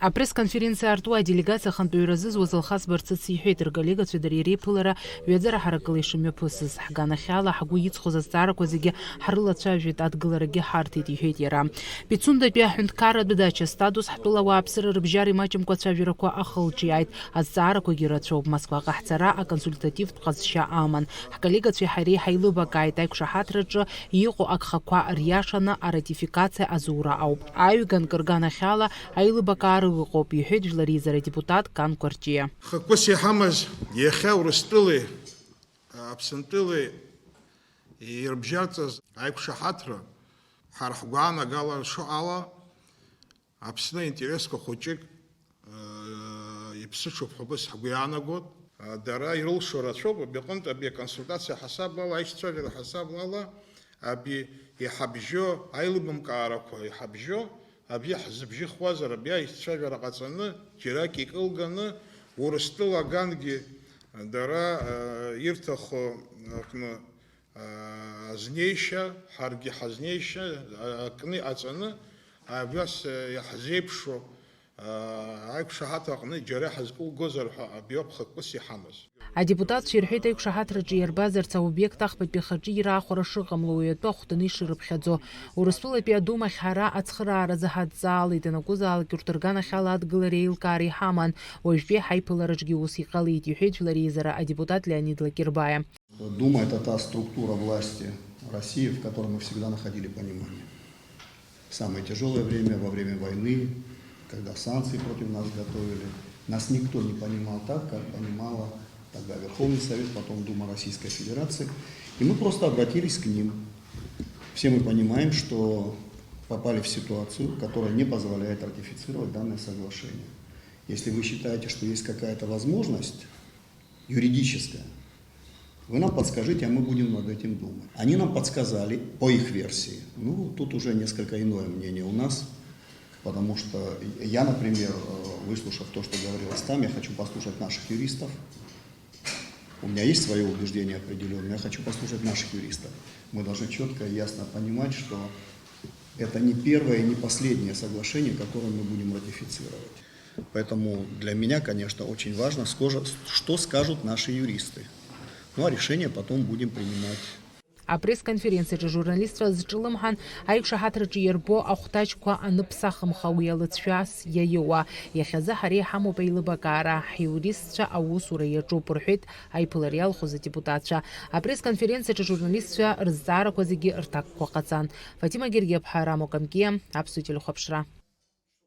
Апресс-конференция артуа делегация хантуиразыз Уазалхас Барцыц иҳәеит рколлегацәа дара иреиԥылара ҩаӡара ҳаракыла ишымҩаԥысыз ҳганахьала ҳгәы иҵхоз азҵаарақәа зегьы ҳрылацәажәеит, адгыларагьы ҳарҭеит иҳәеит иара. Пицундатәи аҳәынҭқарратә дача статус ҳтәыла ауааԥсыра рыбжьара имаҷымкәа ацәажәарақәа ахылҿиааит, азҵаарақәагьы рацәоуп. Москваҟа ҳцара аконсультативтә ҟазшьа аман. Ҳколлегацәеи ҳареи ҳаилыбакааит аиқәшаҳаҭраҿы иҟоу агхақәа риашаны аратификациа азура ауп. Аҩганк рганахьала аилыбакаара ыҟоуп, иҳәеит Жәлари еизара депутат Кан Кәарҷиа. Хықәыс иҳамаз иахьа Урыстәылеи Аԥсынтәылеи ирыбжьарҵаз аиқәшаҳаҭра ҳара ҳгәаанагала шаҟала Аԥсны интересқәа хәыҷык иԥсыҽуп ҳәа ҳгәы иаанагоит. Дара ирылшо рацәоуп, абиҟынтә аби аконсультациа ҳасаблала, аишьцәажәара ҳасаблала, аби иҳабжьо аилыбамкаарақәа иҳабжьо аби ҳзыбжьыхуазар, аби аишьцәажәара ҟаҵаны, џьарак икылганы, Урыстәыла агангьы дара ирҭаху аҟны азнеишьа, ҳаргьы ҳазнеишьа акны иҟаҵаны, абас иаҳзеиԥшу аиқәшаҳаҭра аҟны џьара ҳазкылгозар ҳәа абиоуп хықәыс иҳамаз. Адепутатцәа ирҳәеит аиқәшаҳаҭраҿы иарбазарц аобиект ахԥатәи ахаҿы ираахәара шыҟамло уи атәы ахәҭаны ишырыԥхьаӡо. Урыстәылатәи адумахь ҳара ацхырааразы ҳадҵаалеит, ианакәызаалак урҭ рганахьала адгылареи еилкаара иҳаман. Уажәтәи ҳаиԥылараҿгьы ус иҟалеит, иҳәеит Жәлари еизара адепутат Леонид Лакербаиа. Дума — это та структура власти России, в которой мы всегда находили понимание. В самое тяжелое время, во время войны, когда санкции против нас готовили, нас никто не понимал так, как понимала тогда Верховный Совет, потом Дума Российской Федерации. И мы просто обратились к ним. Все мы понимаем, что попали в ситуацию, которая не позволяет ратифицировать данное соглашение. Если вы считаете, что есть какая-то возможность юридическая, вы нам подскажите, а мы будем над этим думать. Они нам подсказали, по их версии. Ну, тут уже несколько иное мнение у нас. Потому что я, например, выслушав то, что говорилось там, я хочу послушать наших юристов. У меня есть свое убеждение определенное, я хочу послушать наших юристов. Мы должны четко и ясно понимать, что это не первое и не последнее соглашение, которое мы будем ратифицировать. Поэтому для меня, конечно, очень важно, что скажут наши юристы. Ну а решение потом будем принимать. Апресс-конференциаҿы журналистра зҿлымҳан аиқәшаҳаҭраҿы иарбо ахәҭаҷқәа аныԥсахымха уи алыҵшәас иаиуа. Иахьазы ҳара иҳамоуп аилыбакаара, ҳиуристцәа аусура иаҿуп, рҳәеит аиԥылара иалхыз адепутатцәа. Апресс-конференциаҿы журналистцәа рызҵаарақәа зегьы рҭакқәа ҟаҵан. Фатима Гергиаԥҳа, Рамо Камкиа, Аԥсуа телехәаԥшра.